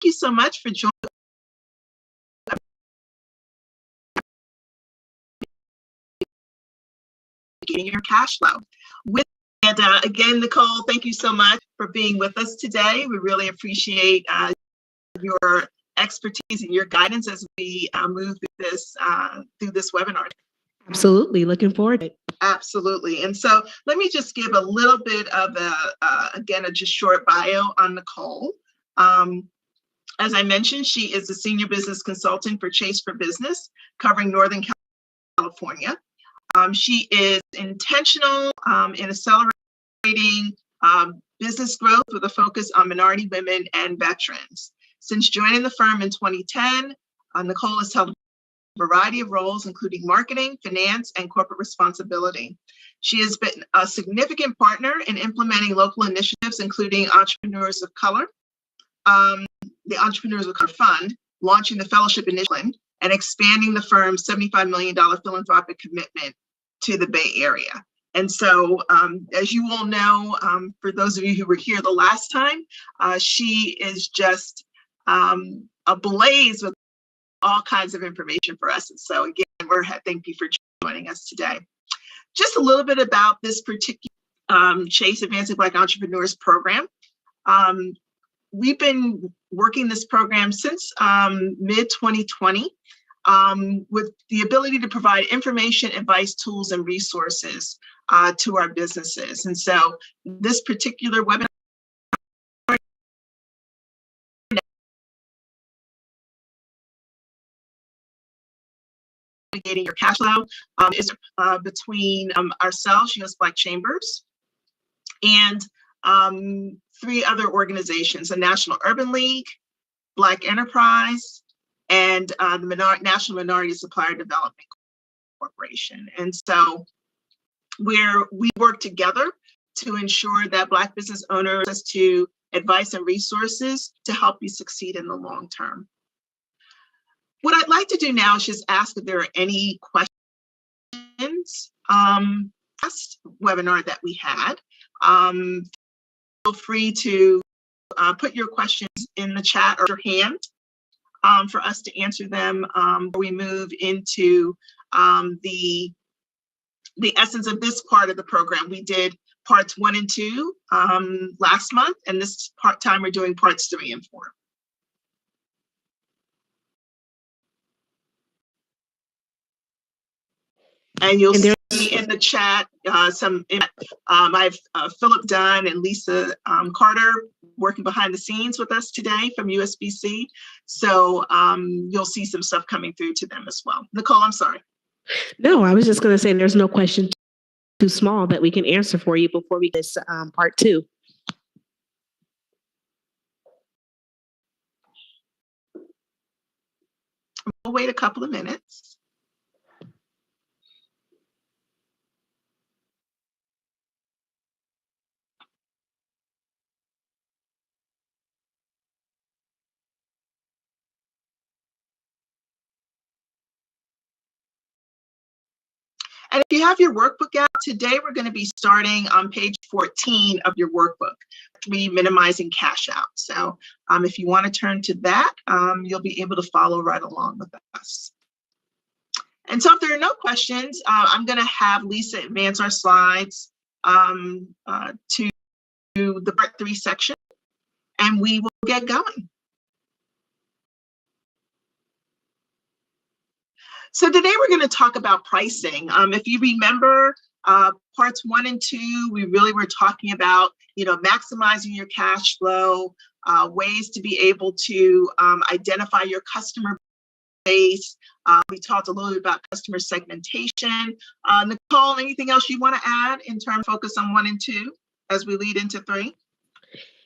you so much for joining your cash flow. Again, Nicole, thank you so much for being with us today. We really appreciate your expertise and your guidance as we move through this webinar. Absolutely, looking forward to it. Absolutely. And so let me just give a little bit of a just short bio on Nicole. As I mentioned, she is a senior business consultant for Chase for Business, covering Northern California. She is intentional in accelerating business growth with a focus on minority women and veterans. Since joining the firm in 2010, Nicole has held a variety of roles, including marketing, finance, and corporate responsibility. She has been a significant partner in implementing local initiatives, including Entrepreneurs of Color, the Entrepreneurs of Color Fund, launching the Fellowship Initiative, and expanding the firm's $75 million philanthropic commitment to the Bay Area. And so, as you all know, for those of you who were here the last time, she is just ablaze with all kinds of information for us. And so again, thank you for joining us today. Just a little bit about this particular Chase Advancing Black Entrepreneurs program. We've been working this program since mid-2020 with the ability to provide information, advice, tools, and resources to our businesses. And so this particular webinar navigating your cash flow is between ourselves, U.S. Black Chambers, and 3 other organizations: the National Urban League, Black Enterprise, and the National Minority Supplier Development Corporation. And so we work together to ensure that Black business owners have access to advice and resources to help you succeed in the long term. What I'd like to do now is just ask if there are any questions. Last webinar that we had, feel free to put your questions in the chat or your hand for us to answer them before we move into the essence of this part of the program. We did parts 1 and 2 last month, and this time we're doing parts 3 and 4. And you'll see in the chat I have Philip Dunn and Lisa Carter working behind the scenes with us today from USBC. So you'll see some stuff coming through to them as well. Nicole, I'm sorry. No, I was just going to say there's no question too small that we can answer for you before we get to part 2. We'll wait a couple of minutes. And if you have your workbook out, today we're going to be starting on page 14 of your workbook, minimizing cash out. So if you want to turn to that, you'll be able to follow right along with us. And so if there are no questions, I'm going to have Lisa advance our slides to the part 3 section, and we will get going. So today we're going to talk about pricing. If you remember parts 1 and 2, we really were talking about, maximizing your cash flow, ways to be able to identify your customer base. We talked a little bit about customer segmentation. Nicole, anything else you want to add in terms of focus on 1 and 2 as we lead into 3?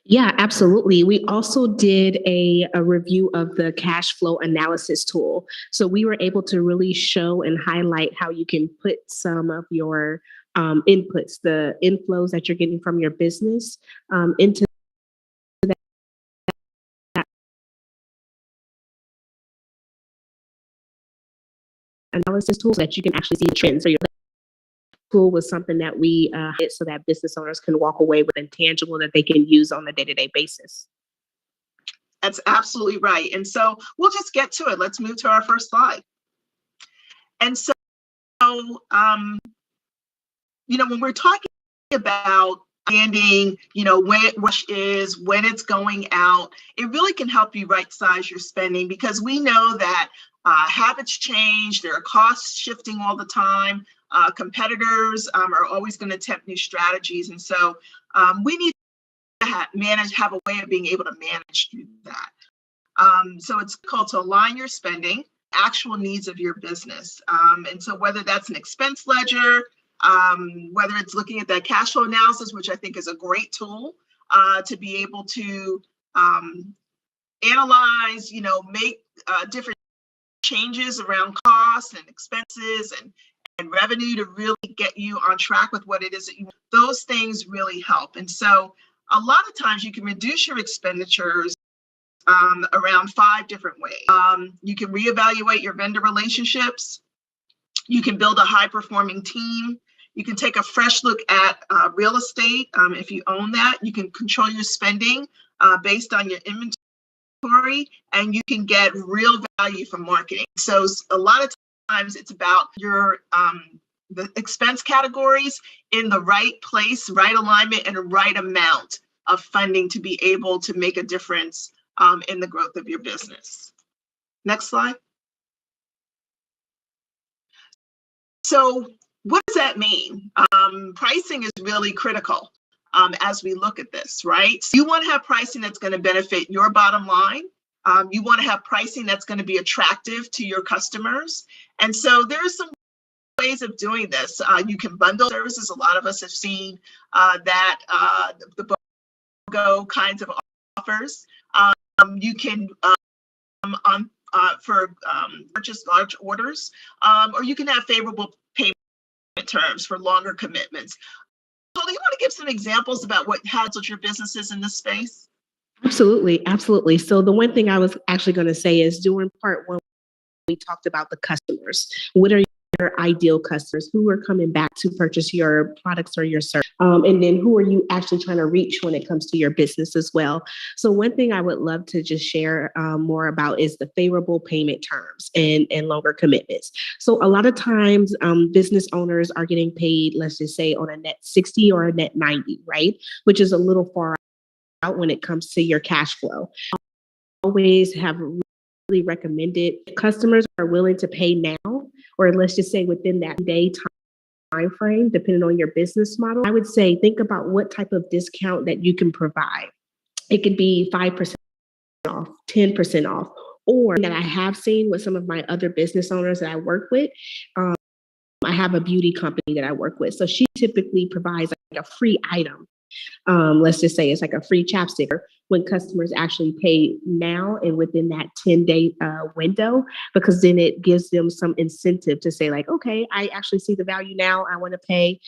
Yeah, absolutely. We also did a review of the cash flow analysis tool. So we were able to really show and highlight how you can put some of your inputs, the inflows that you're getting from your business into that analysis tool so that you can actually see the trends. So your tool was something that we hit so that business owners can walk away with intangible that they can use on a day-to-day basis. That's absolutely right. And so we'll just get to it. Let's move to our first slide. And so, when we're talking about understanding, when when it's going out, it really can help you right size your spending, because we know that habits change, there are costs shifting all the time. Competitors are always going to attempt new strategies. And so we need to have a way of being able to manage through that. So it's called to align your spending, actual needs of your business. And so whether that's an expense ledger, whether it's looking at that cash flow analysis, which I think is a great tool to be able to analyze, make different changes around costs and expenses and revenue to really get you on track with what it is that you want. Those things really help. And so a lot of times you can reduce your expenditures around 5 different ways. You can reevaluate your vendor relationships. You can build a high-performing team. You can take a fresh look at real estate. If you own that, you can control your spending based on your inventory, and you can get real value from marketing. So a lot of times it's about your the expense categories in the right place, right alignment, and the right amount of funding to be able to make a difference in the growth of your business. Next slide. So what does that mean? Pricing is really critical as we look at this, right? So you want to have pricing that's going to benefit your bottom line. You want to have pricing that's going to be attractive to your customers. And so there are some ways of doing this. You can bundle services. A lot of us have seen that the BOGO kinds of offers. You can purchase large orders, or you can have favorable payment terms for longer commitments. Holly, you want to give some examples about how your business is in this space? Absolutely, absolutely. So the one thing I was actually going to say is during part 1, we talked about the customers. What are your ideal customers? Who are coming back to purchase your products or your service? And then who are you actually trying to reach when it comes to your business as well? So one thing I would love to just share more about is the favorable payment terms and longer commitments. So a lot of times business owners are getting paid, let's just say on a net 60 or a net 90, right? Which is a little far out when it comes to your cash flow. Always have really recommended customers are willing to pay now, or let's just say within that day time frame, depending on your business model. I would say think about what type of discount that you can provide. It could be 5% off, 10% off, or that I have seen with some of my other business owners that I work with. I have a beauty company that I work with. So she typically provides like a free item. Let's just say it's like a free chapstick when customers actually pay now and within that 10-day window, because then it gives them some incentive to say like, okay, I actually see the value now, I want to pay.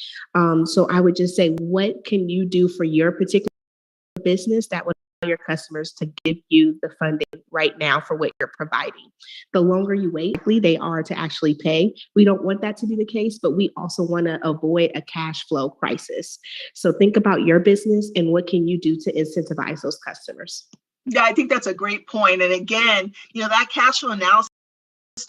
So I would just say, what can you do for your particular business that would allow your customers to give you the funding right now for what you're providing? The longer you wait, they are to actually pay. We don't want that to be the case, but we also want to avoid a cash flow crisis. So think about your business and what can you do to incentivize those customers? Yeah, I think that's a great point. And again, that cash flow analysis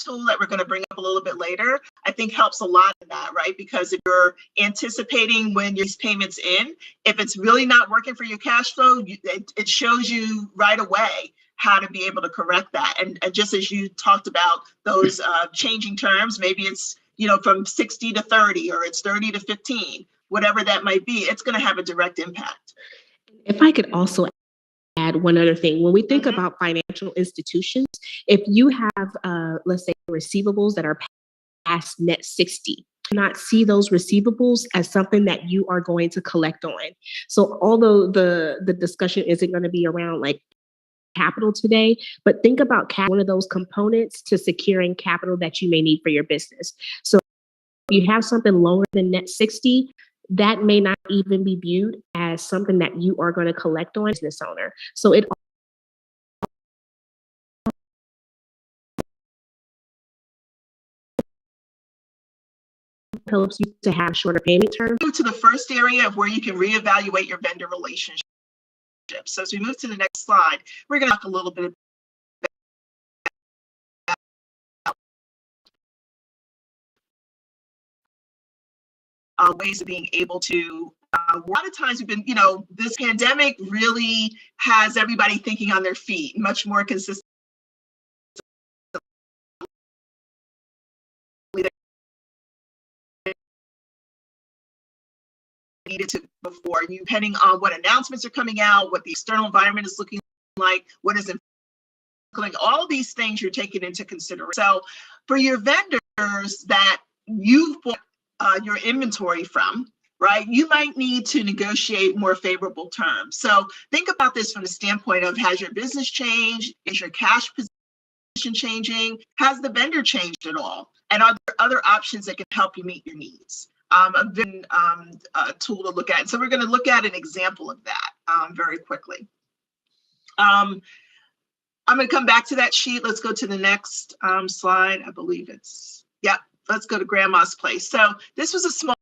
tool that we're going to bring up a little bit later, I think helps a lot in that, right? Because if you're anticipating when your payments in, if it's really not working for your cash flow, it shows you right away how to be able to correct that. And just as you talked about those changing terms, maybe it's, from 60 to 30, or it's 30 to 15, whatever that might be, it's going to have a direct impact. If I could also add one other thing. When we think about financial institutions, if you have, let's say, receivables that are past net 60, not see those receivables as something that you are going to collect on. So although the discussion isn't going to be around like capital today, but think about one of those components to securing capital that you may need for your business. So if you have something lower than net 60, that may not even be viewed as something that you are going to collect on as a business owner. So it helps you to have shorter payment terms. To the first area of where you can reevaluate your vendor relationship. So as we move to the next slide, we're going to talk a little bit about ways of being able to, a lot of times we've been, this pandemic really has everybody thinking on their feet, much more consistently needed to before. You depending on what announcements are coming out, what the external environment is looking like, what is like, all these things you're taking into consideration. So for your vendors that you've bought your inventory from, right, you might need to negotiate more favorable terms. So think about this from the standpoint of, has your business changed? Is your cash position changing? Has the vendor changed at all? And are there other options that can help you meet your needs? A tool to look at. So we're going to look at an example of that very quickly. I'm going to come back to that sheet. Let's go to the next slide. I believe it's, let's go to Grandma's Place. So this was a small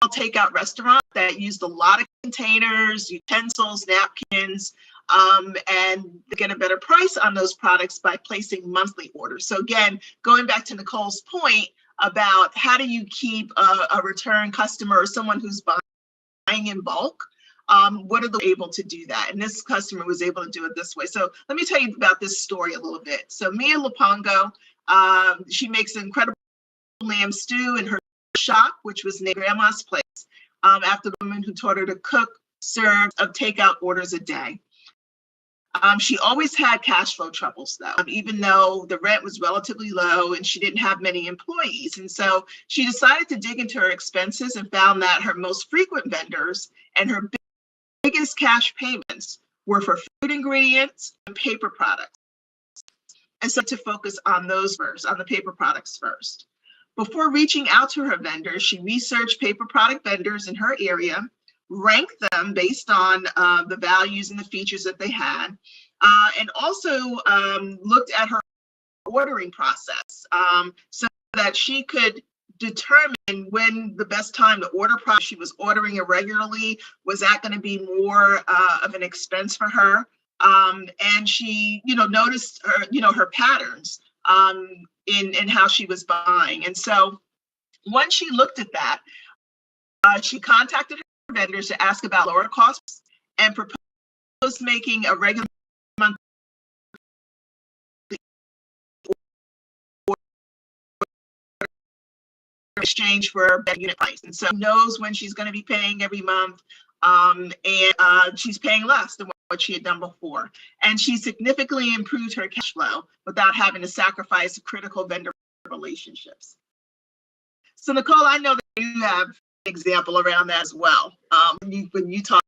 takeout restaurant that used a lot of containers, utensils, napkins, and get a better price on those products by placing monthly orders. So again, going back to Nicole's point about how do you keep a return customer or someone who's buying in bulk, what are they able to do that? And this customer was able to do it this way. So let me tell you about this story a little bit. So Mia Lupongo, she makes an incredible lamb stew in her shop, which was named Grandma's Place, after the woman who taught her to cook served of takeout orders a day. She always had cash flow troubles, though, even though the rent was relatively low and she didn't have many employees. And so she decided to dig into her expenses and found that her most frequent vendors and her biggest cash payments were for food ingredients and paper products. And so to focus on those first, on the paper products first. Before reaching out to her vendors, she researched paper product vendors in her area, ranked them based on the values and the features that they had, and also looked at her ordering process so that she could determine when the best time to order products. She was ordering irregularly. Was that going to be more of an expense for her? And she, noticed her, her patterns in how she was buying. And so once she looked at that, she contacted her vendors to ask about lower costs and proposed making a regular monthly exchange for a better unit price. And so knows when she's going to be paying every month, and she's paying less than what she had done before. And she significantly improved her cash flow without having to sacrifice critical vendor relationships. So Nicole, I know that you have an example around that as well. When you talk,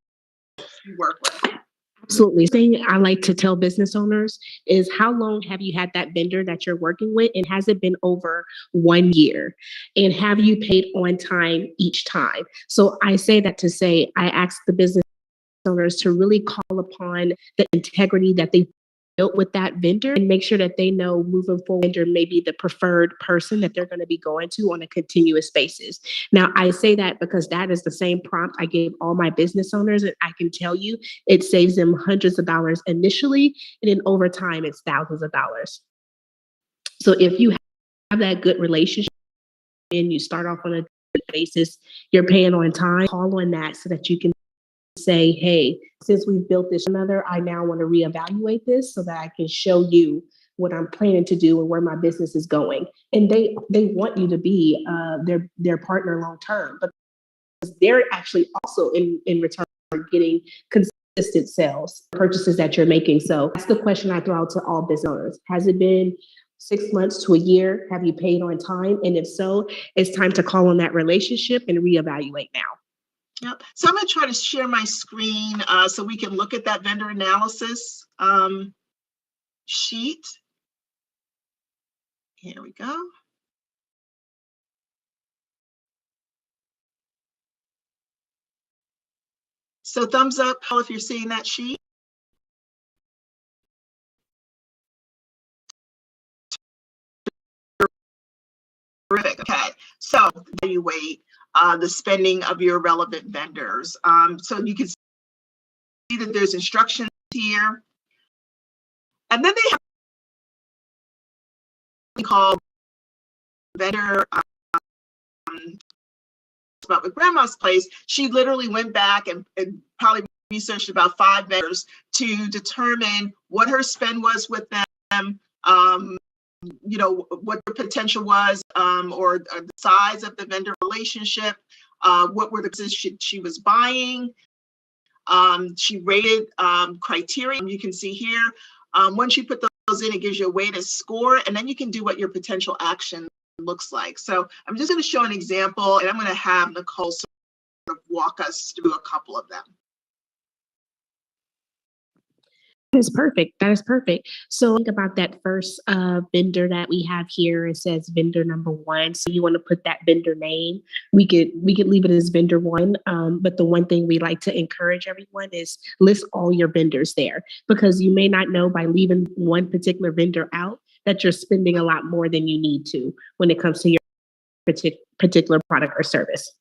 you work with. Absolutely. The thing I like to tell business owners is, how long have you had that vendor that you're working with, and has it been over 1 year? And have you paid on time each time? So I say that to say, I ask the business owners to really call upon the integrity that they built with that vendor, and make sure that they know moving forward, vendor may be the preferred person that they're going to be going to on a continuous basis. Now, I say that because that is the same prompt I gave all my business owners, and I can tell you it saves them hundreds of dollars initially, and then over time, it's thousands of dollars. So if you have that good relationship and you start off on a good basis, you're paying on time, call on that so that you can say, hey, since we've built this another, I now want to reevaluate this so that I can show you what I'm planning to do and where my business is going. And they want you to be their partner long term, but they're actually also in return getting consistent sales purchases that you're making. So that's the question I throw out to all business owners. Has it been 6 months to a year? Have you paid on time? And if so, it's time to call on that relationship and reevaluate now. Yep. So I'm going to try to share my screen so we can look at that vendor analysis sheet. Here we go. So thumbs up if you're seeing that sheet. Terrific. Okay. So evaluate the spending of your relevant vendors. So you can that there's instructions here. And then they have called vendor, about with grandma's place. She literally went back and probably researched about 5 vendors to determine what her spend was with them, you know, what the potential was, or the size of the vendor relationship, what were the goods she was buying. She rated criteria. You can see here, once you put those in, it gives you a way to score, and then you can do what your potential action looks like. So I'm just going to show an example, and I'm going to have Nicole sort of walk us through a couple of them. That is perfect. That is perfect. So think about that first vendor that we have here. It says vendor number 1. So you want to put that vendor name. We could leave it as vendor 1. But the one thing we like to encourage everyone is list all your vendors there, because you may not know by leaving one particular vendor out that you're spending a lot more than you need to when it comes to your particular product or service.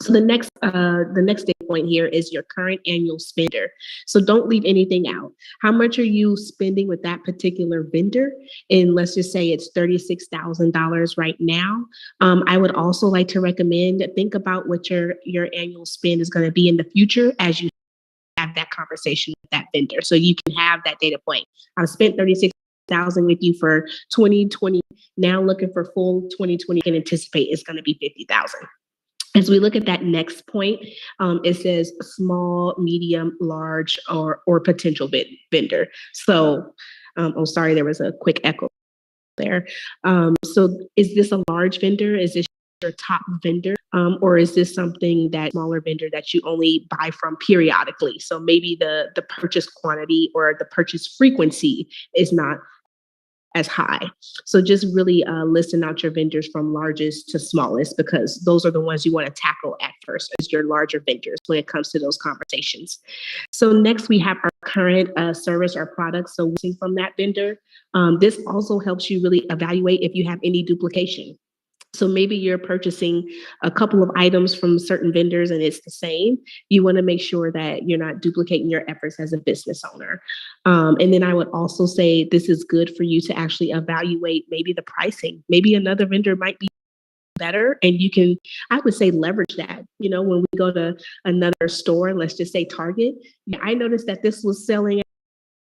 So the next data point here is your current annual spender. So don't leave anything out. How much are you spending with that particular vendor? And let's just say it's $36,000 right now. I would also like to recommend, think about what your annual spend is going to be in the future as you have that conversation with that vendor. So you can have that data point. I've spent $36,000 with you for 2020. Now looking for full 2020 and anticipate it's going to be $50,000. As we look at that next point, it says small, medium, large, or potential vendor. So, oh, sorry, there was a quick echo there. So is this a large vendor? Is this your top vendor? Or is this something that smaller vendor that you only buy from periodically? So maybe the purchase quantity or the purchase frequency is not as high. So just really listen out your vendors from largest to smallest, because those are the ones you want to tackle at first as your larger vendors when it comes to those conversations. So next we have our current service or product. So from that vendor, this also helps you really evaluate if you have any duplication. So maybe you're purchasing a couple of items from certain vendors and it's the same. You want to make sure that you're not duplicating your efforts as a business owner. And then I would also say this is good for you to actually evaluate maybe the pricing. Maybe another vendor might be better, and you can, I would say, leverage that. You know, when we go to another store, let's just say Target, I noticed that this was selling at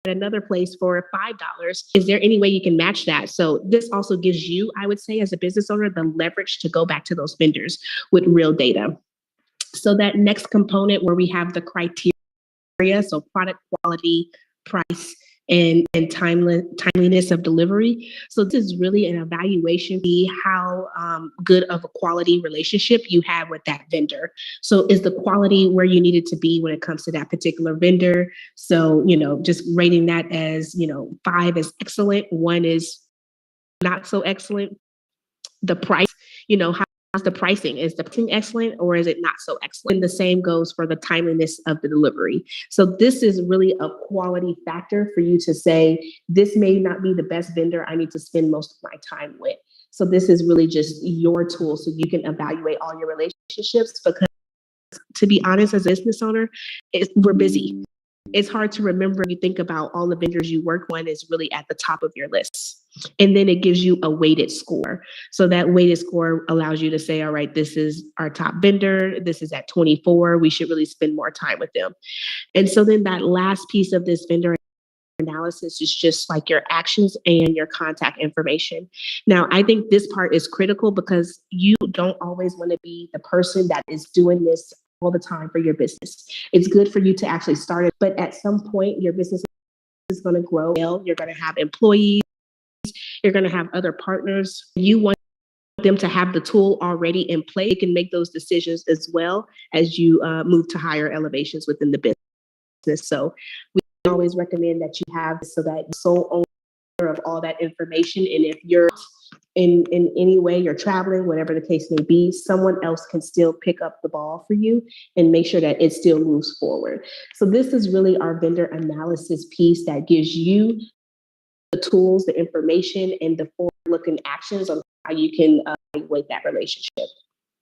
another place for $5. Is there any way you can match that? So this also gives you, I would say, as a business owner, the leverage to go back to those vendors with real data. So that next component where we have the criteria, so product quality, price, and timeliness of delivery. So this is really an evaluation, see how good of a quality relationship you have with that vendor. So is the quality where you need it to be when it comes to that particular vendor? So, you know, just rating that as, 5 is excellent, 1 is not so excellent. The price, how's the pricing? Is the pricing excellent or is it not so excellent? And the same goes for the timeliness of the delivery. So this is really a quality factor for you to say, this may not be the best vendor I need to spend most of my time with. So this is really just your tool so you can evaluate all your relationships, because to be honest, as a business owner, we're busy. It's hard to remember. You think about all the vendors you work with is really at the top of your list. And then it gives you a weighted score. So that weighted score allows you to say, all right, this is our top vendor. This is at 24. We should really spend more time with them. And so then that last piece of this vendor analysis is just like your actions and your contact information. Now, I think this part is critical because you don't always want to be the person that is doing this all the time for your business. It's good for you to actually start it, but at some point your business is going to grow. You're going to have employees, you're going to have other partners. You want them to have the tool already in place. You can make those decisions as well as you move to higher elevations within the business. So we always recommend that you have so that you're sole owner of all that information. And if you're in any way, you're traveling, whatever the case may be, someone else can still pick up the ball for you and make sure that it still moves forward. So this is really our vendor analysis piece that gives you the tools, the information, and the forward-looking actions on how you can evaluate that relationship.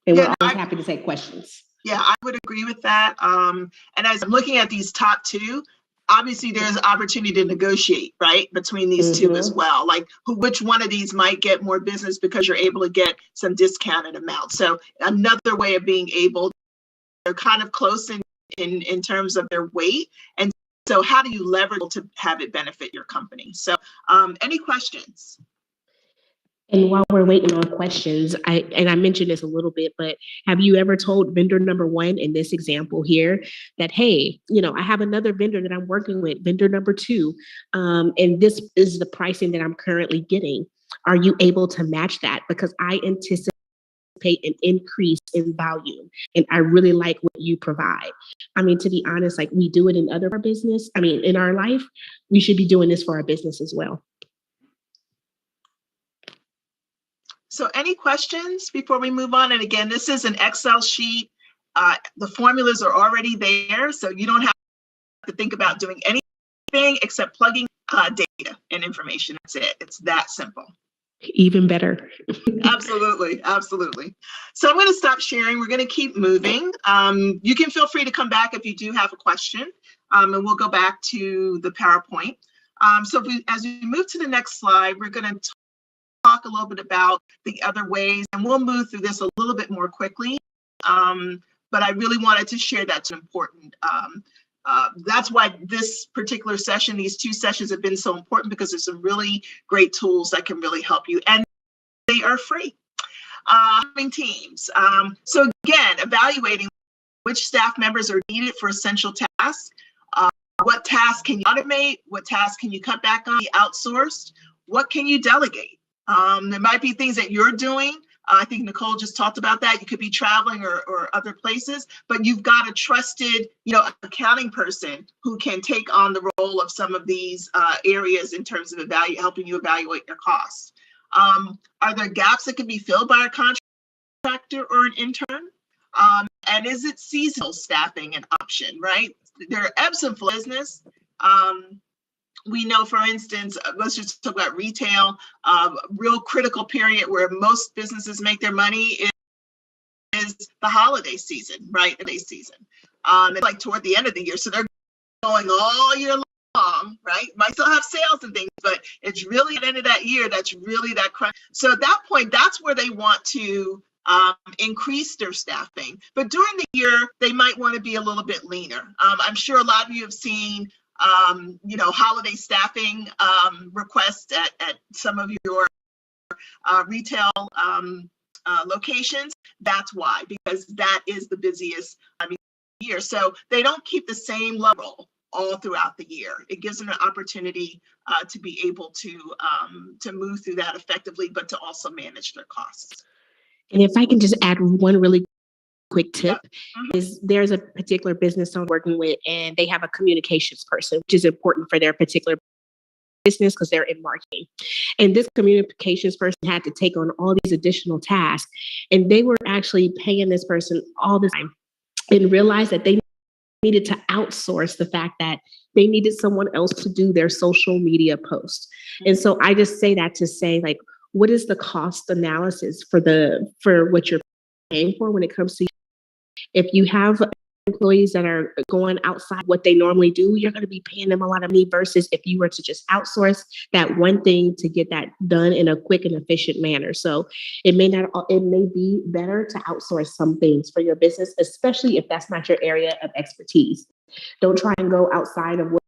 And we're always happy to take questions. Yeah, I would agree with that. And as I'm looking at these top two, obviously there's opportunity to negotiate, right, between these two as well. Like which one of these might get more business because you're able to get some discounted amount. So another way of being able, they're kind of close in terms of their weight. And so how do you leverage to have it benefit your company? So any questions? And while we're waiting on questions, I mentioned this a little bit, but have you ever told vendor number one in this example here that, hey, I have another vendor that I'm working with, vendor number two, and this is the pricing that I'm currently getting. Are you able to match that? Because I anticipate an increase in volume, and I really like what you provide. I mean, to be honest, like we do it in other business. I mean, in our life, we should be doing this for our business as well. So any questions before we move on? And again, this is an Excel sheet. The formulas are already there, so you don't have to think about doing anything except plugging data and information. That's it. It's that simple. Even better. Absolutely. Absolutely. So I'm going to stop sharing. We're going to keep moving. You can feel free to come back if you do have a question, and we'll go back to the PowerPoint. So as we move to the next slide, we're going to talk a little bit about the other ways, and we'll move through this a little bit more quickly. But I really wanted to share that's important. That's why this particular session, these two sessions have been so important, because there's some really great tools that can really help you, and they are free. Having teams. So again, evaluating which staff members are needed for essential tasks. What tasks can you automate? What tasks can you cut back on? Outsourced? What can you delegate? There might be things that you're doing. I think Nicole just talked about that. You could be traveling or other places, but you've got a trusted, accounting person who can take on the role of some of these areas in terms of helping you evaluate your costs. Are there gaps that can be filled by a contractor or an intern? And is it seasonal staffing an option, right? There are ebbs and flows in business. We know, for instance, let's just talk about retail, real critical period where most businesses make their money is the holiday season, right? Holiday season. It's like toward the end of the year. So they're going all year long, right? Might still have sales and things, but it's really at the end of that year, that's really that crunch. So at that point, that's where they want to increase their staffing. But during the year, they might want to be a little bit leaner. I'm sure a lot of you have seen holiday staffing requests at some of your retail locations. That's why, because that is the busiest year. So they don't keep the same level all throughout the year. It gives them an opportunity to be able to move through that effectively, but to also manage their costs. And if I can just add one really quick tip, is there's a particular business I'm working with, and they have a communications person, which is important for their particular business because they're in marketing. And this communications person had to take on all these additional tasks, and they were actually paying this person all the time, and realized that they needed to outsource the fact that they needed someone else to do their social media posts. And so I just say that to say, like, what is the cost analysis for what you're paying for when it comes to, if you have employees that are going outside what they normally do, you're going to be paying them a lot of money versus if you were to just outsource that one thing to get that done in a quick and efficient manner. So it may be better to outsource some things for your business, especially if that's not your area of expertise. Don't try and go outside of what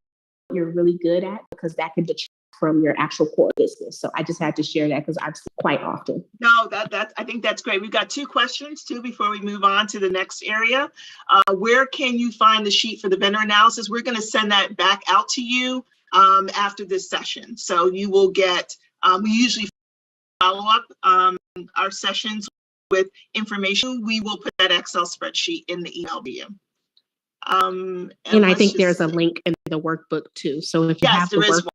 you're really good at, because that can detract from your actual core business. So I just had to share that because I've seen quite often. No, I think that's great. We've got two questions too before we move on to the next area. Where can you find the sheet for the vendor analysis? We're going to send that back out to you after this session. So you will get, we usually follow up our sessions with information. We will put that Excel spreadsheet in the email to you. And I think there's a link in the workbook too. So if you have the workbook,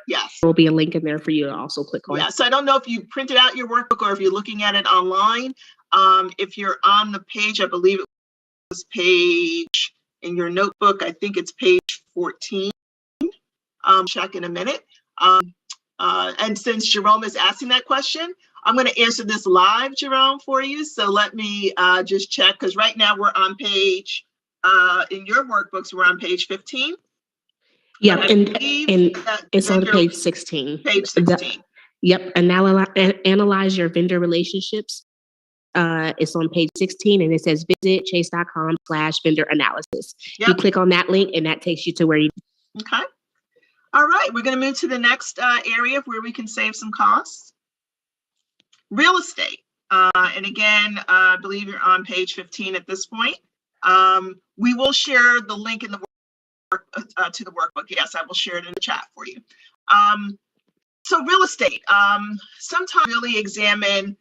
yes, there will be a link in there for you to also click on. Yeah, so I don't know if you printed out your workbook or if you're looking at it online. If you're on the page, I believe it was page in your notebook, I think it's page 14. Check in a minute. And since Jerome is asking that question, I'm going to answer this live, Jerome, for you. So let me just check, because right now we're on page, in your workbooks, we're on page 15. Yeah, and that it's on vendor, page 16. Page 16. Yep, analyze your vendor relationships. It's on page 16, and it says visit chase.com/vendor analysis. Yep. You click on that link, and that takes you to where you. Okay. All right, we're going to move to the next area where we can save some costs. Real estate. And again, I believe you're on page 15 at this point. We will share the link in the work to the workbook. Yes, I will share it in the chat for you. So real estate, sometimes really examine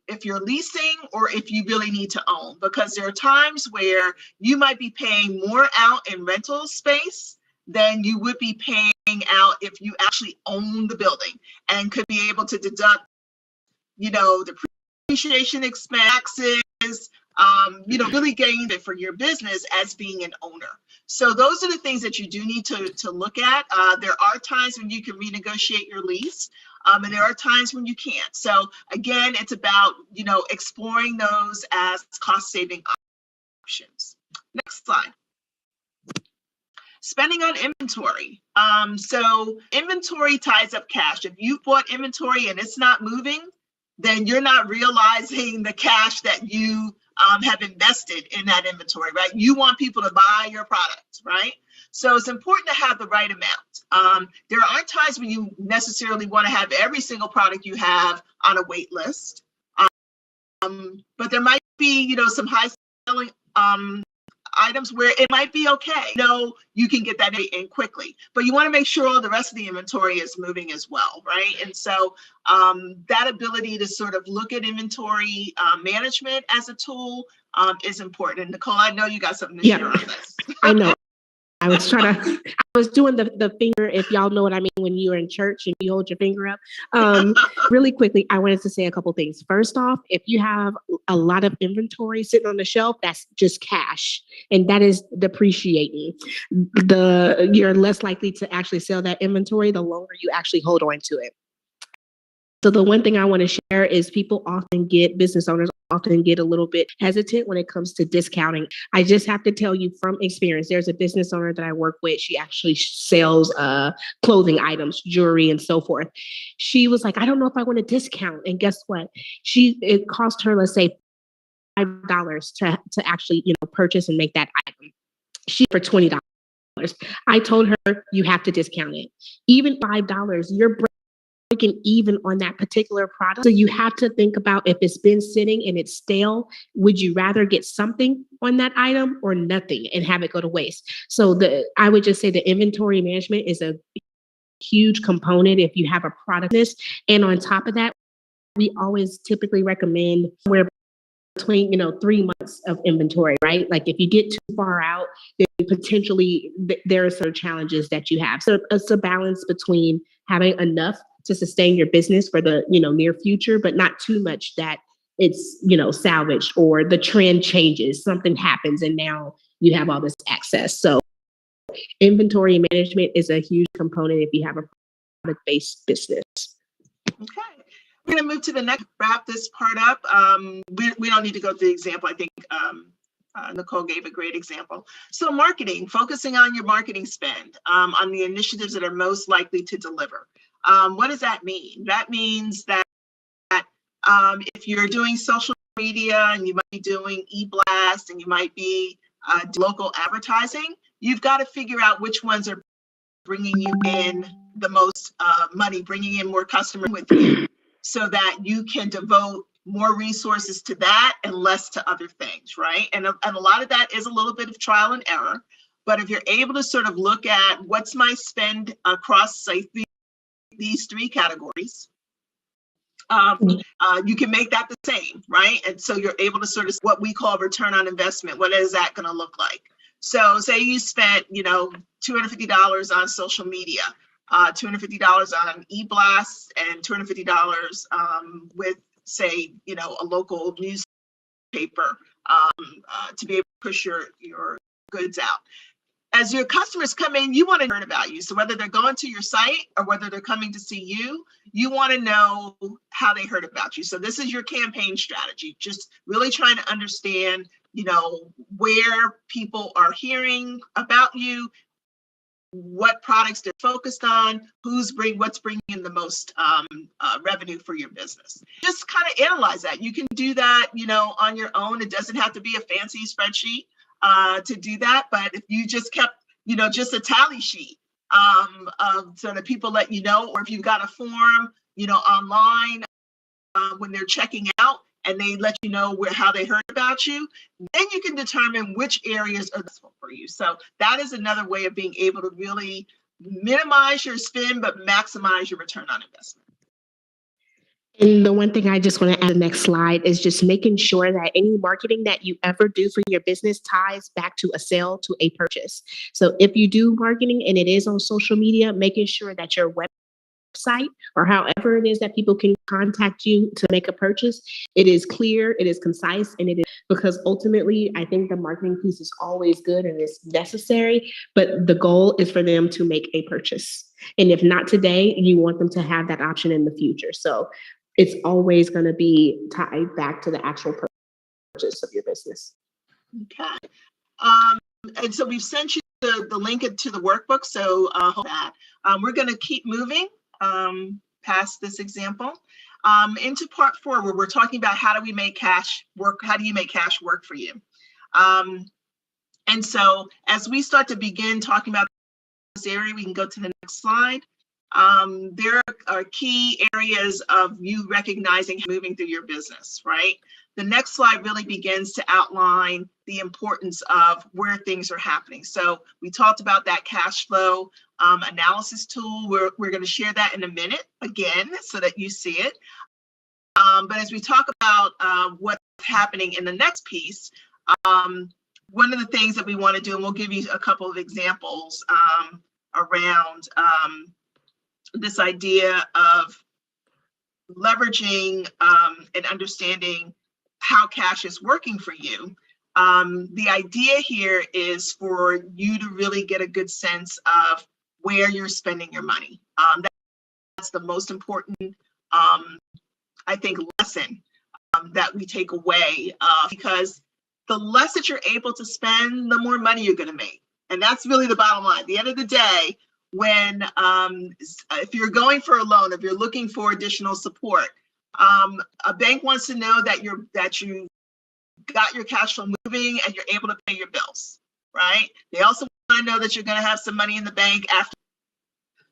if you're leasing or if you really need to own, because there are times where you might be paying more out in rental space than you would be paying out if you actually own the building and could be able to deduct, the depreciation expenses, really gain it for your business as being an owner. So those are the things that you do need to look at. There are times when you can renegotiate your lease, and there are times when you can't. So again, it's about, exploring those as cost-saving options. Next slide. Spending on inventory. So inventory ties up cash. If you bought inventory and it's not moving, then you're not realizing the cash that you have invested in that inventory, right? You want people to buy your product, right? So it's important to have the right amount. There aren't times when you necessarily want to have every single product you have on a wait list. But there might be, some high selling items where it might be okay. You can get that in quickly, but you want to make sure all the rest of the inventory is moving as well, right? And so that ability to sort of look at inventory management as a tool is important. And Nicole, I know you got something to share on this. I know. I was doing the finger, if y'all know what I mean, when you're in church and you hold your finger up. Really quickly, I wanted to say a couple things. First off, if you have a lot of inventory sitting on the shelf, that's just cash, and that is depreciating. You're less likely to actually sell that inventory the longer you actually hold on to it. So the one thing I want to share is business owners often get a little bit hesitant when it comes to discounting. I just have to tell you from experience, there's a business owner that I work with. She actually sells clothing items, jewelry, and so forth. She was like, I don't know if I want to discount. And guess what? It cost her, let's say, $5 to actually, purchase and make that item. She for $20. I told her, you have to discount it. Even $5, you're breaking even on that particular product. So you have to think about, if it's been sitting and it's stale, would you rather get something on that item or nothing and have it go to waste? So I would just say the inventory management is a huge component if you have a product list. And on top of that, we always typically recommend somewhere between 3 months of inventory, right? Like if you get too far out, then potentially there are some challenges that you have. So it's a balance between having enough to sustain your business for the near future, but not too much that it's salvaged or the trend changes, something happens, and now you have all this access. So inventory management is a huge component if you have a product-based business. Okay. We're going to move to the next, wrap this part up. We don't need to go through the example. I think Nicole gave a great example. So marketing, focusing on your marketing spend, on the initiatives that are most likely to deliver. What does that mean? That means that if you're doing social media and you might be doing e-blast and you might be local advertising, you've got to figure out which ones are bringing you in the most money, bringing in more customers with you, so that you can devote more resources to that and less to other things, right? And a lot of that is a little bit of trial and error. But if you're able to sort of look at what's my spend across, say, these 3 categories, you can make that the same, right? And so you're able to sort of what we call return on investment. What is that going to look like? So say you spent, $250 on social media, $250 on e-blasts, and $250 with, say, a local newspaper to be able to push your goods out. as your customers come in, you want to learn about you. So whether they're going to your site or whether they're coming to see you, you want to know how they heard about you. So this is your campaign strategy, just really trying to understand, where people are hearing about you, what products they're focused on, what's bringing in the most revenue for your business. Just kind of analyze that. You can do that, on your own. It doesn't have to be a fancy spreadsheet to do that. But if you just kept, just a tally sheet, so that people let you know, or if you've got a form, online when they're checking out, and they let you know how they heard about you, then you can determine which areas are useful for you. So that is another way of being able to really minimize your spend, but maximize your return on investment. And the one thing I just want to add to the next slide is just making sure that any marketing that you ever do for your business ties back to a sale, to a purchase. So if you do marketing and it is on social media, making sure that your website or however it is that people can contact you to make a purchase, it is clear, it is concise, and it is, because ultimately I think the marketing piece is always good and it's necessary, but the goal is for them to make a purchase. And if not today, you want them to have that option in the future. So it's always going to be tied back to the actual purchase of your business. Okay. And so we've sent you the link to the workbook. So hold that. We're going to keep moving past this example into part 4, where we're talking about how do we make cash work? How do you make cash work for you? And so as we start to begin talking about this area, we can go to the next slide. There are key areas of you recognizing moving through your business, right? The next slide really begins to outline the importance of where things are happening. So we talked about that cash flow analysis tool. We're going to share that in a minute again, so that you see it. But as we talk about what's happening in the next piece, one of the things that we want to do, and we'll give you a couple of examples around this idea of leveraging and understanding how cash is working for you. The idea here is for you to really get a good sense of where you're spending your money. That's the most important, I think, lesson that we take away, because the less that you're able to spend, the more money you're going to make. And that's really the bottom line. At the end of the day, when if you're going for a loan, if you're looking for additional support, a bank wants to know that you got your cash flow moving and you're able to pay your bills, right? They also want to know that you're going to have some money in the bank after.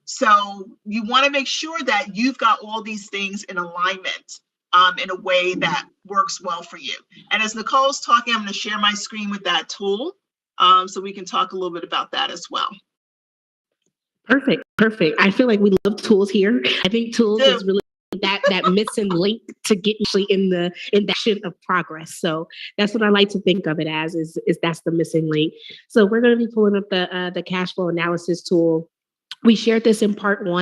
So you want to make sure that you've got all these things in alignment in a way that works well for you. And as Nicole's talking, I'm going to share my screen with that tool so we can talk a little bit about that as well. Perfect. I feel like we love tools here. I think tools is really that missing link to get actually in that shit of progress. So that's what I like to think of it as, is that's the missing link. So we're going to be pulling up the cash flow analysis tool. We shared this in part 1.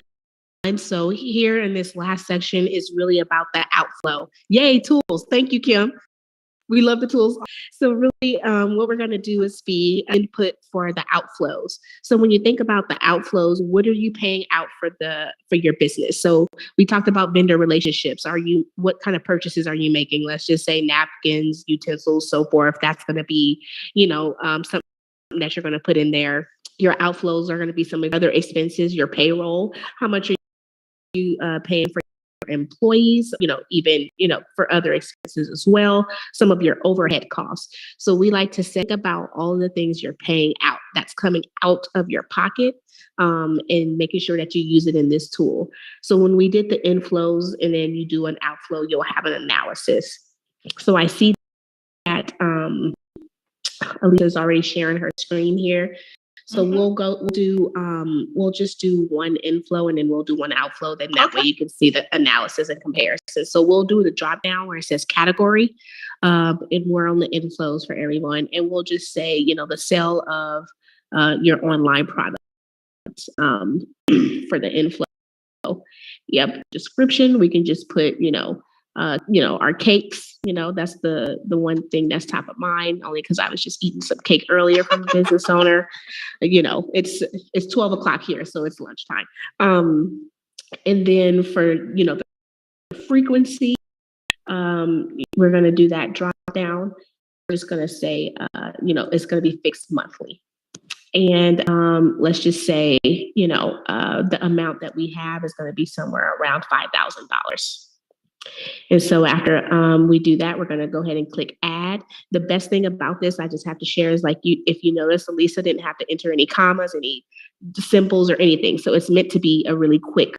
And so here in this last section is really about the outflow. Yay, tools. Thank you, Kim. We love the tools. So really what we're going to do is be input for the outflows. So when you think about the outflows, what are you paying out for your business? So we talked about vendor relationships. What kind of purchases are you making? Let's just say napkins, utensils, so forth. That's going to be, something that you're going to put in there. Your outflows are going to be some of the other expenses, your payroll. How much are you paying for employees, even, for other expenses as well, some of your overhead costs. So we like to think about all the things you're paying out that's coming out of your pocket, and making sure that you use it in this tool. So when we did the inflows and then you do an outflow, you'll have an analysis. So I see that Alicia's already sharing her screen here. So we'll just do one inflow and then we'll do one outflow. Then that way you can see the analysis and comparison. So we'll do the drop down where it says category, and we're on the inflows for everyone. And we'll just say, the sale of your online product for the inflow. Yep. Description, we can just put, our cakes, that's the one thing that's top of mind, only because I was just eating some cake earlier from a business owner. It's 12 o'clock here, so it's lunchtime. And then for, the frequency, we're going to do that drop down. We're just going to say, it's going to be fixed monthly. And let's just say, the amount that we have is going to be somewhere around $5,000. And so after we do that, we're going to go ahead and click add. The best thing about this, I just have to share, is if you notice, Elisa didn't have to enter any commas, any symbols or anything. So it's meant to be a really quick,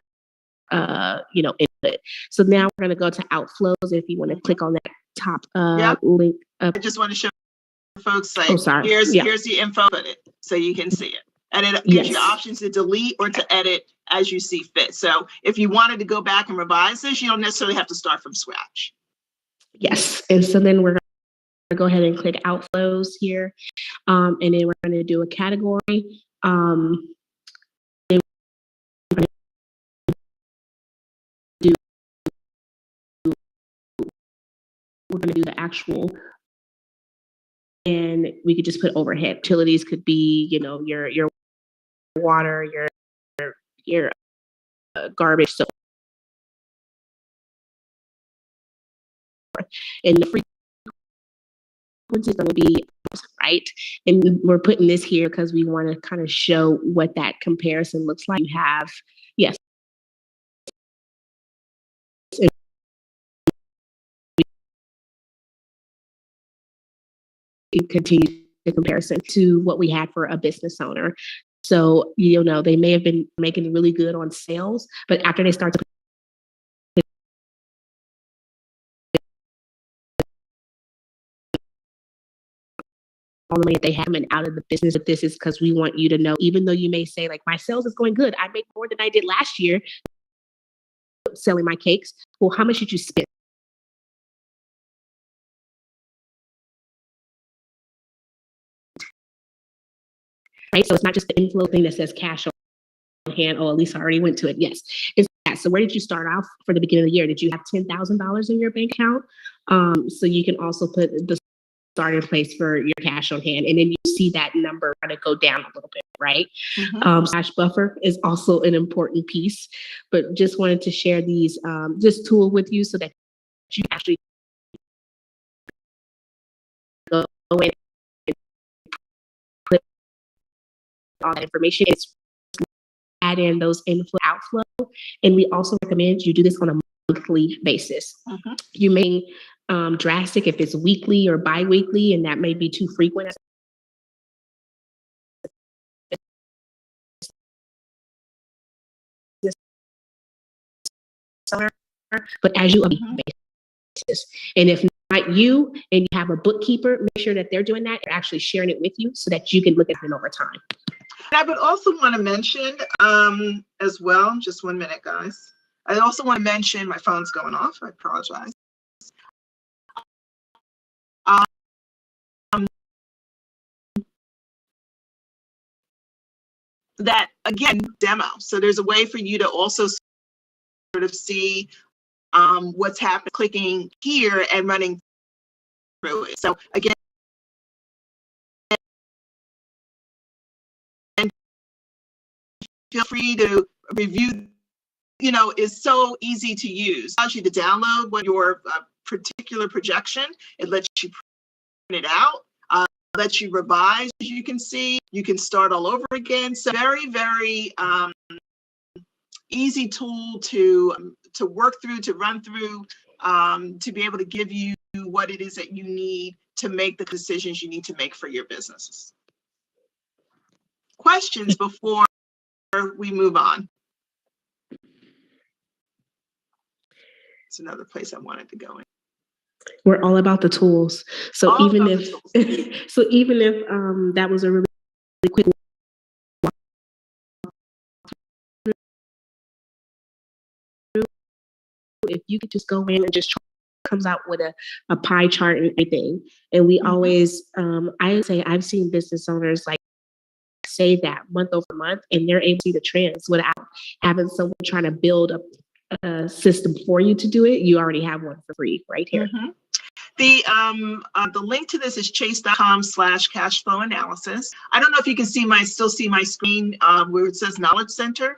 input. So now we're going to go to outflows. If you want to click on that top link. I just want to show folks, sorry. Here's the info, so you can see it. And it gives you options to delete or to edit as you see fit. So if you wanted to go back and revise this, you don't necessarily have to start from scratch. Yes. And so then we're going to go ahead and click outflows here. And then we're going to do a category. We're going to do the actual, and we could just put overhead. Utilities could be, your water, your garbage, so and the frequency is going to be right. And we're putting this here because we want to kind of show what that comparison looks like. You have, yes. Continue the comparison to what we had for a business owner. So, they may have been making really good on sales, but after they start to all the money that they have coming out of the business, but this is because we want you to know, even though you may say, my sales is going good, I make more than I did last year selling my cakes. Well, how much did you spend? Right? So it's not just the inflow thing that says cash on hand. Oh, Elisa already went to it. Yes. It's that. So where did you start off for the beginning of the year? Did you have $10,000 in your bank account? So you can also put the starting place for your cash on hand. And then you see that number kind of go down a little bit, right? Cash buffer is also an important piece, but just wanted to share this tool with you so that you actually go in and put all that information. It's add in those inflow, outflow, and we also recommend you do this on a monthly basis. You may drastic if it's weekly or bi-weekly, and that may be too frequent. But as you basis, and if not you and you have a bookkeeper, make sure that they're doing that and actually sharing it with you so that you can look at it over time. I would also want to mention as well, just 1 minute, guys. I also want to mention, my phone's going off, I apologize. That, again, demo. So there's a way for you to also sort of see what's happening, clicking here and running through it. So again, and feel free to review, is so easy to use. It allows you to download what your particular projection, it lets you print it out, lets you revise, as you can see, you can start all over again. So very, very easy tool to work through, to run through, to be able to give you what it is that you need to make the decisions you need to make for your businesses. Questions before we move on? It's another place I wanted to go in. We're all about the tools. So all even if that was a really quick if you could just go in and just comes out with a pie chart and everything. And we always, I say I've seen business owners save that month over month, and they're able to see the trends without having someone trying to build up system for you to do it, you already have one for free right here. Mm-hmm. The link to this is chase.com/cash flow analysis. I don't know if you can still see my screen where it says Knowledge Center.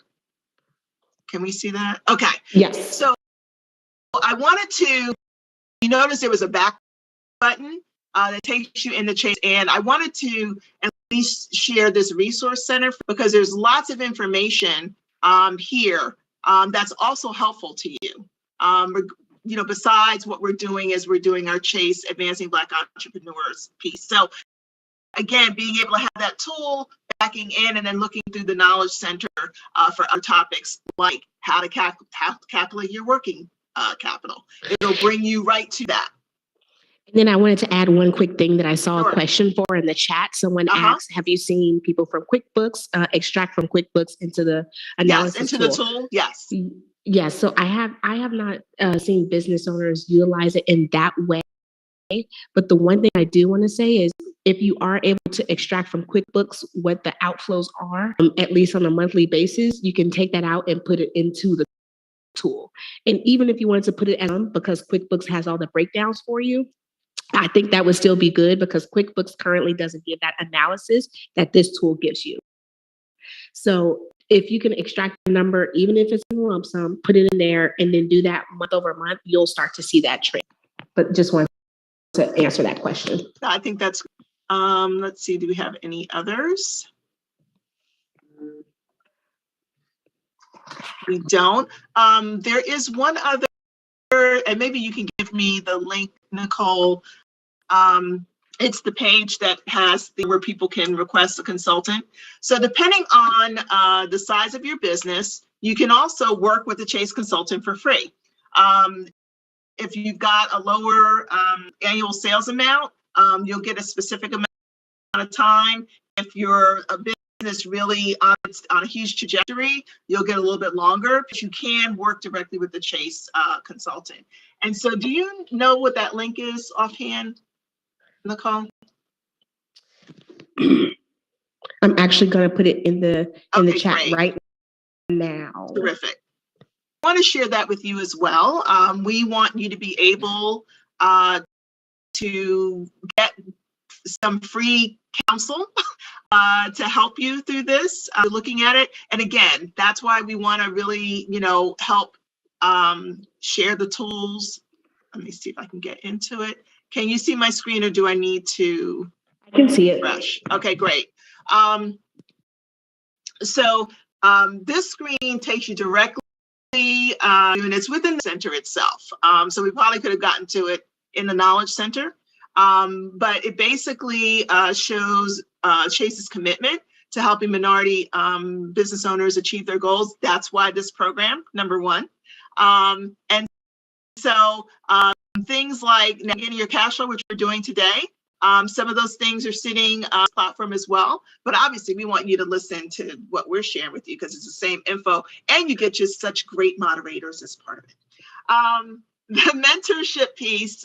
Can we see that? Okay. Yes. So I wanted to, you notice there was a back button that takes you into Chase, and I wanted to at least share this resource center because there's lots of information here that's also helpful to you. Besides what we're doing is we're doing our Chase Advancing Black Entrepreneurs piece. So again, being able to have that tool backing in and then looking through the Knowledge Center for other topics like how to calculate your working capital. It'll bring you right to that. And then I wanted to add one quick thing that I saw a question for in the chat. Someone asked, have you seen people from QuickBooks extract from QuickBooks into the analysis tool? The tool, yes. Yes, so I have not seen business owners utilize it in that way. But the one thing I do want to say is if you are able to extract from QuickBooks what the outflows are, at least on a monthly basis, you can take that out and put it into the tool. And even if you wanted to put it because QuickBooks has all the breakdowns for you, I think that would still be good because QuickBooks currently doesn't give that analysis that this tool gives you. So if you can extract the number, even if it's in a lump sum, put it in there and then do that month over month, you'll start to see that trend. But just wanted to answer that question. I think that's, let's see, do we have any others? We don't. There is one other, and maybe you can give me the link, Nicole. It's the page that has where people can request a consultant. So depending on the size of your business, you can also work with a Chase consultant for free. If you've got a lower annual sales amount, you'll get a specific amount of time. If you're a business really on a huge trajectory, you'll get a little bit longer, but you can work directly with the Chase consultant. And so do you know what that link is offhand, Nicole? I'm actually going to put it in the chat great. right now. Terrific. I want to share that with you as well. We want you to be able to get some free counsel to help you through this, looking at it. And again, that's why we want to really, help share the tools. Let me see if I can get into it. Can you see my screen or do I need to? I can see it. Refresh? Okay, great. So this screen takes you directly, and it's within the center itself. So we probably could have gotten to it in the Knowledge Center. But it basically shows Chase's commitment to helping minority business owners achieve their goals. That's why this program, number one. And so things like navigating your cash flow, which we're doing today, some of those things are sitting on the platform as well. But obviously, we want you to listen to what we're sharing with you because it's the same info, and you get just such great moderators as part of it. The mentorship piece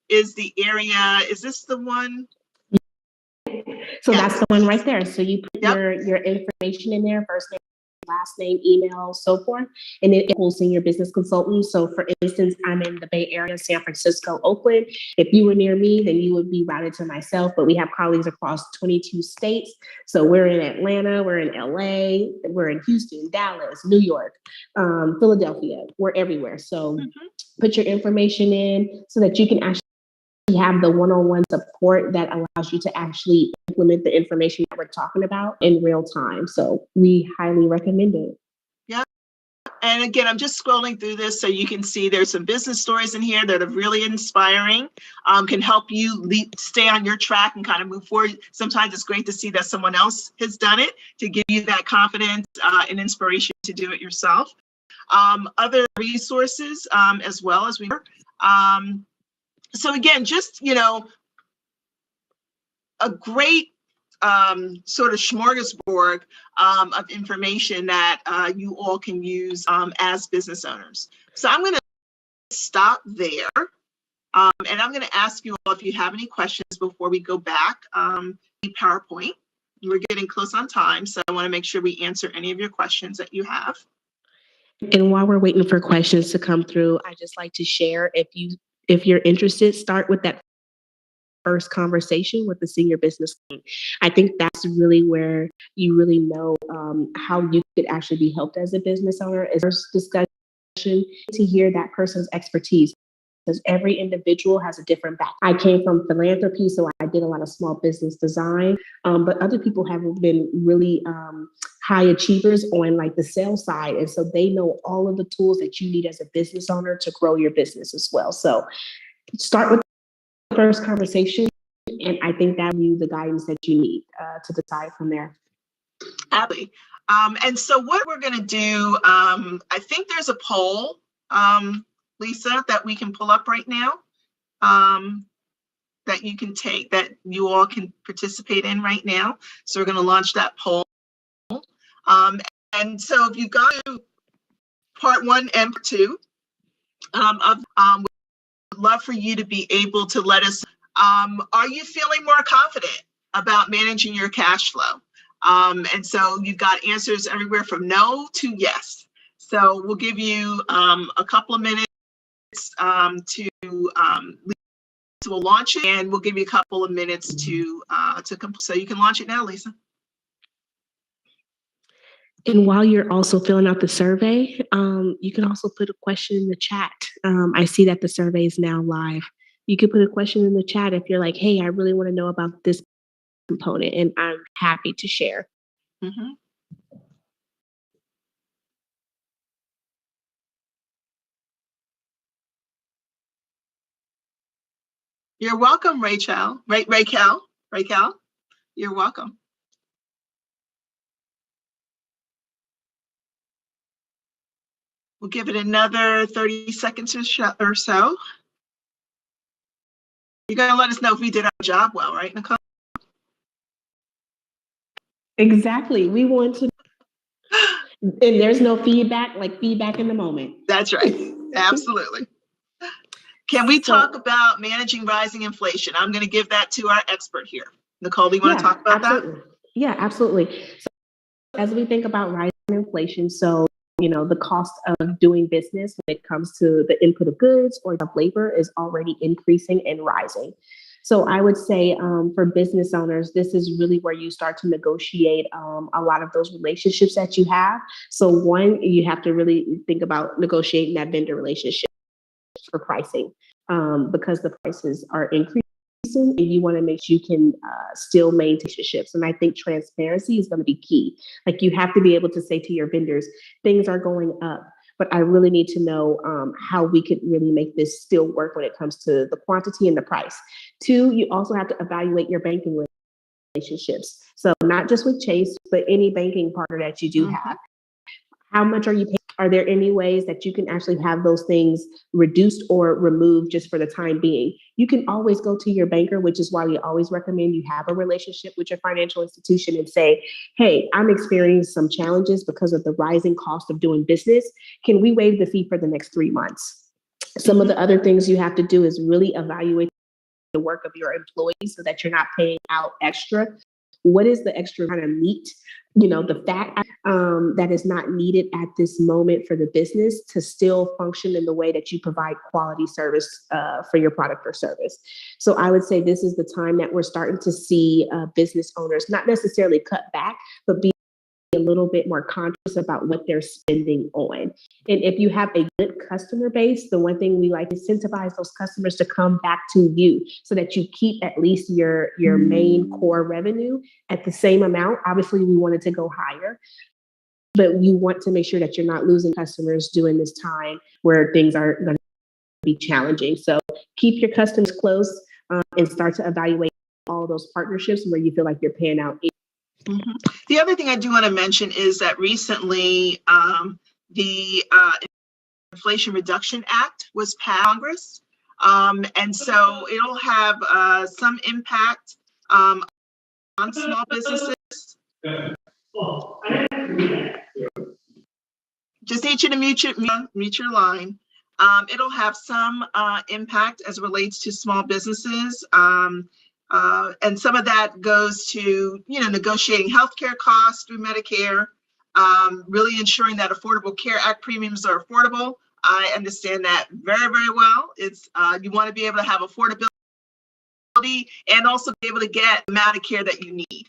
is the area. Is this the one? So that's the one right there. So you put your information in there, first name, last name, email, so forth, and it equals senior business consultant. So for instance, I'm in the Bay Area, San Francisco, Oakland. If you were near me, then you would be routed to myself, but we have colleagues across 22 states. So we're in Atlanta, we're in LA, we're in Houston, Dallas, New York, Philadelphia, we're everywhere. So put your information in so that you can actually have the one-on-one support that allows you to actually implement the information that we're talking about in real time. So we highly recommend it. Yeah. And again, I'm just scrolling through this so you can see there's some business stories in here that are really inspiring, can help you stay on your track and kind of move forward. Sometimes it's great to see that someone else has done it to give you that confidence and inspiration to do it yourself. Other resources as well as we were. So again, just, a great sort of smorgasbord of information that you all can use as business owners. So I'm going to stop there. And I'm going to ask you all if you have any questions before we go back to PowerPoint. We're getting close on time, so I want to make sure we answer any of your questions that you have. And while we're waiting for questions to come through, I just like to share, if you're interested, start with that first conversation with the senior business team. I think that's really where you really know how you could actually be helped as a business owner. Is first discussion to hear that person's expertise, because every individual has a different background. I came from philanthropy, so I did a lot of small business design, but other people have been really high achievers on like the sales side, and so they know all of the tools that you need as a business owner to grow your business as well. So start with the first conversation, and I think that will give you the guidance that you need to decide from there. Absolutely. And so what we're going to do, I think there's a poll, Lisa, that we can pull up right now, that you can take, that you all can participate in right now. So we're going to launch that poll. And so if you go to part 1 and part 2, would love for you to be able to let us, are you feeling more confident about managing your cash flow? And so you've got answers everywhere from no to yes. So we'll give you a couple of minutes we'll launch it, and we'll give you a couple of minutes to complete. So you can launch it now, Lisa. And while you're also filling out the survey, you can also put a question in the chat. I see that the survey is now live. You can put a question in the chat if you're like, hey, I really want to know about this component, and I'm happy to share. Mm-hmm. You're welcome, Rachel. Raquel, you're welcome. We'll give it another 30 seconds or so. You're going to let us know if we did our job well, right, Nicole? Exactly. We want to, and there's no feedback, like feedback in the moment. That's right. Absolutely. Can we talk about managing rising inflation? I'm going to give that to our expert here. Nicole, do you want to talk about that? Yeah, absolutely. So as we think about rising inflation, so the cost of doing business when it comes to the input of goods or of labor is already increasing and rising. So I would say for business owners, this is really where you start to negotiate a lot of those relationships that you have. So one, you have to really think about negotiating that vendor relationship for pricing because the prices are increasing, and you want to make sure you can still maintain relationships. And I think transparency is going to be key. Like you have to be able to say to your vendors, things are going up, but I really need to know how we could really make this still work when it comes to the quantity and the price. 2, you also have to evaluate your banking relationships. So not just with Chase, but any banking partner that you do have. How much are you paying? Are there any ways that you can actually have those things reduced or removed just for the time being? You can always go to your banker, which is why we always recommend you have a relationship with your financial institution and say, hey, I'm experiencing some challenges because of the rising cost of doing business. Can we waive the fee for the next 3 months? Some of the other things you have to do is really evaluate the work of your employees so that you're not paying out extra. What is the extra kind of meat, the fat that is not needed at this moment for the business to still function in the way that you provide quality service for your product or service? So I would say this is the time that we're starting to see business owners not necessarily cut back, but be a little bit more conscious about what they're spending on. And if you have a good customer base, the one thing we like to incentivize those customers to come back to you so that you keep at least your main core revenue at the same amount. Obviously, we want it to go higher, but you want to make sure that you're not losing customers during this time where things are going to be challenging. So keep your customers close and start to evaluate all those partnerships where you feel like you're paying out. Mm-hmm. The other thing I do want to mention is that recently the Inflation Reduction Act was passed in Congress, and so it'll have some impact on small businesses. Just need you to mute your line. It'll have some impact as it relates to small businesses. And some of that goes to, negotiating healthcare costs through Medicare, really ensuring that Affordable Care Act premiums are affordable. I understand that very, very well. It's you want to be able to have affordability and also be able to get the amount of care that you need,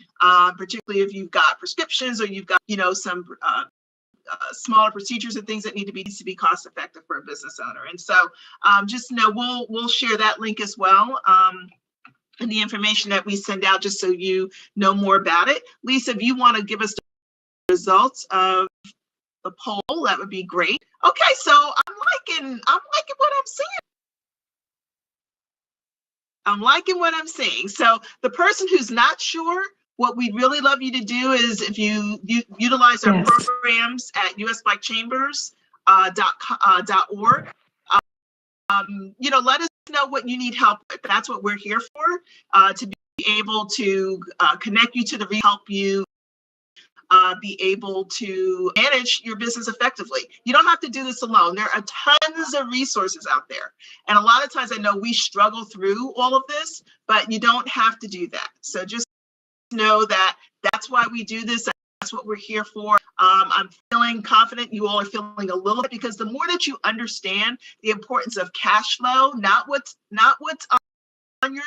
particularly if you've got prescriptions or you've got, some smaller procedures and things that needs to be cost effective for a business owner. And so just we'll share that link as well. And the information that we send out, just so you know more about it. Lisa, if you want to give us the results of the poll, that would be great. Okay, so I'm liking what I'm seeing. I'm liking what I'm seeing. So the person who's not sure, what we'd really love you to do is if you utilize our programs at usblackchambers.org, let us know what you need help with. That's what we're here for, to be able to connect you to the help you be able to manage your business effectively. You don't have to do this alone. There are tons of resources out there. And a lot of times I know we struggle through all of this, but you don't have to do that. So just know that that's why we do this. That's what we're here for. I'm feeling confident you all are feeling a little bit, because the more that you understand the importance of cash flow, not what's on your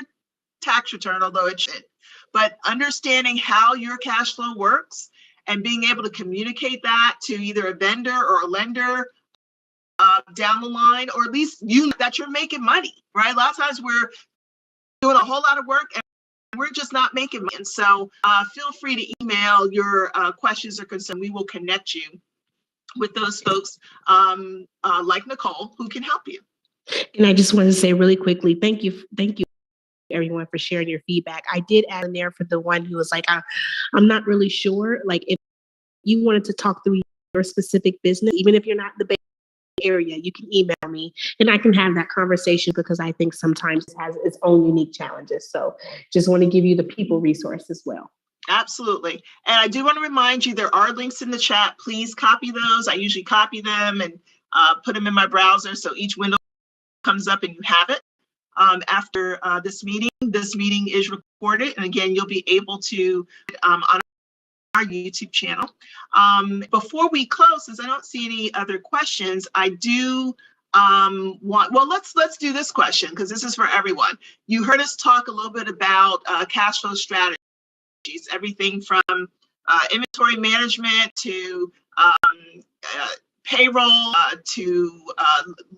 tax return, although it should, but understanding how your cash flow works and being able to communicate that to either a vendor or a lender down the line, or at least that you're making money, right? A lot of times we're doing a whole lot of work and we're just not making money. And so feel free to email your questions or concerns. We will connect you with those folks like Nicole, who can help you. And I just want to say really quickly, thank you everyone for sharing your feedback. I did add in there for the one who was like, I'm not really sure. Like, if you wanted to talk through your specific business, even if you're not in the Bay Area, you can email me and I can have that conversation, because I think sometimes it has its own unique challenges. So just want to give you the people resource as well. Absolutely. And I do want to remind you, there are links in the chat. Please copy those. I usually copy them and put them in my browser, so each window comes up and you have it. After this meeting is recorded, and again, you'll be able to on our YouTube channel. Before we close, since I don't see any other questions, I do let's do this question, because this is for everyone. You heard us talk a little bit about cash flow strategies, everything from inventory management to payroll, to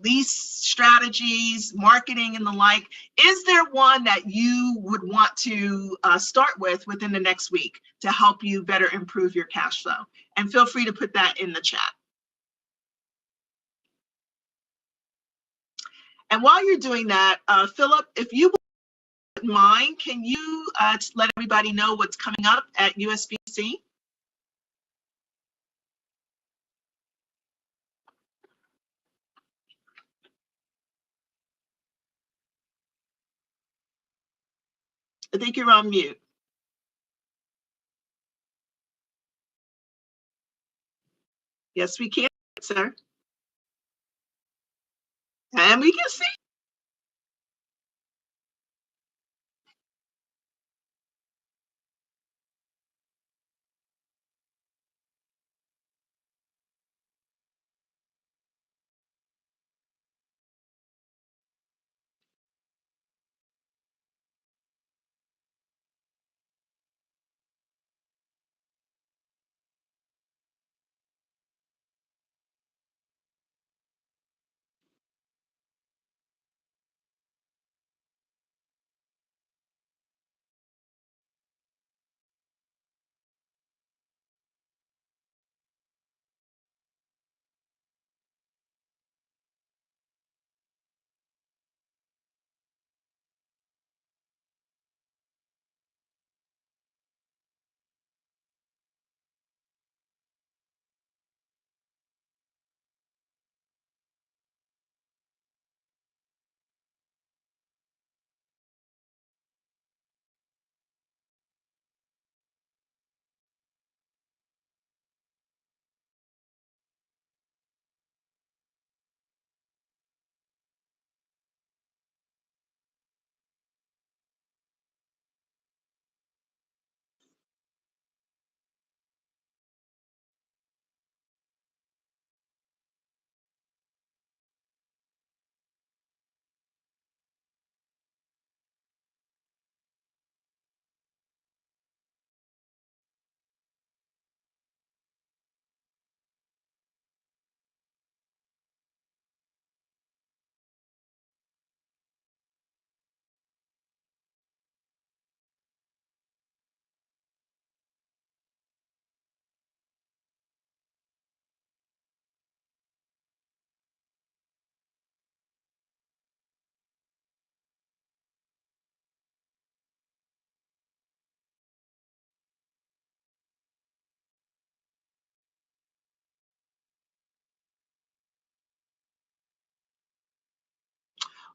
lease strategies, marketing, and the like. Is there one that you would want to start with within the next week to help you better improve your cash flow? And feel free to put that in the chat. And while you're doing that, Philip, if you wouldn't mind, can you let everybody know what's coming up at USBC? I think you're on mute. Yes, we can, sir. And we can see.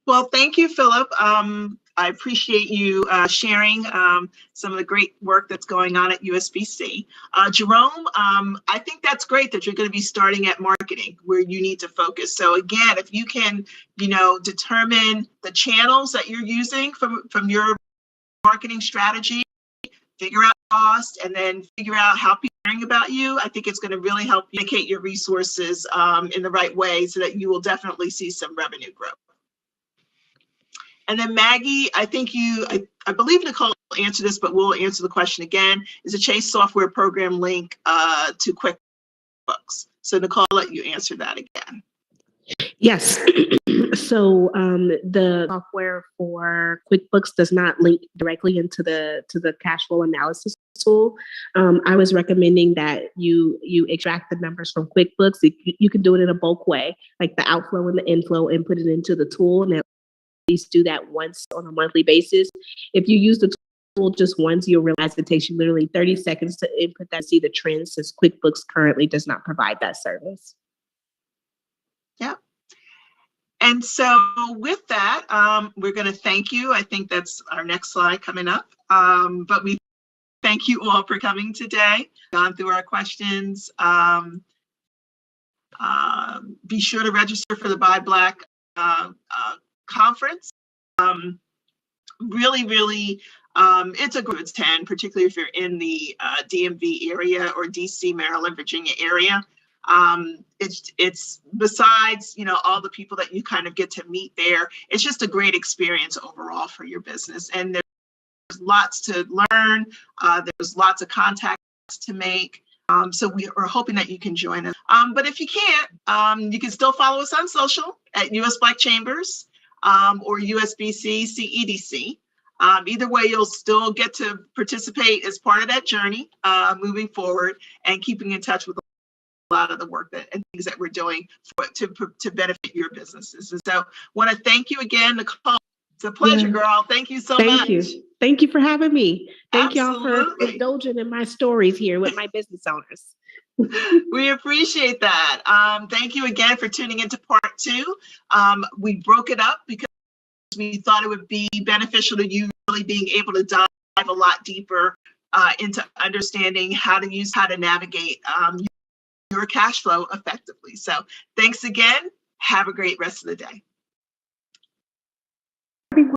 Well, thank you, Philip. I appreciate you sharing some of the great work that's going on at USBC. Jerome, I think that's great that you're going to be starting at marketing where you need to focus. So again, if you can, determine the channels that you're using from your marketing strategy, figure out cost, and then figure out how people are hearing about you, I think it's going to really help you allocate your resources in the right way so that you will definitely see some revenue growth. And then Maggie, I think I believe Nicole answered this, but we'll answer the question again. Is a Chase software program link to QuickBooks? So Nicole, I'll let you answer that again. Yes. So the software for QuickBooks does not link directly into the cash flow analysis tool. I was recommending that you extract the numbers from QuickBooks. You can do it in a bulk way, like the outflow and the inflow, and put it into the tool, and at least do that once on a monthly basis. If you use the tool just once, you'll realize it takes you literally 30 seconds to input that, see the trends, since QuickBooks currently does not provide that service. Yeah. And so with that, we're going to thank you. I think that's our next slide coming up. But we thank you all for coming today, gone through our questions. Be sure to register for the Buy Black conference. Really, it's a group. It's 10, particularly if you're in the DMV area or DC, Maryland, Virginia area. It's besides, all the people that you kind of get to meet there, it's just a great experience overall for your business. And there's lots to learn. There's lots of contacts to make. So we're hoping that you can join us. But if you can't, you can still follow us on social at US Black Chambers or USBC CEDC. Either way, you'll still get to participate as part of that journey moving forward and keeping in touch with a lot of the work and things that we're doing to benefit your businesses. And so want to thank you again, Nicole. It's a pleasure, girl. Thank you so much. Thank you for having me. Thank y'all for Absolutely. indulging in my stories here with my business owners. We appreciate that. Thank you again for tuning into part 2. We broke it up because we thought it would be beneficial to you really being able to dive a lot deeper into understanding how to navigate your cash flow effectively. So thanks again. Have a great rest of the day.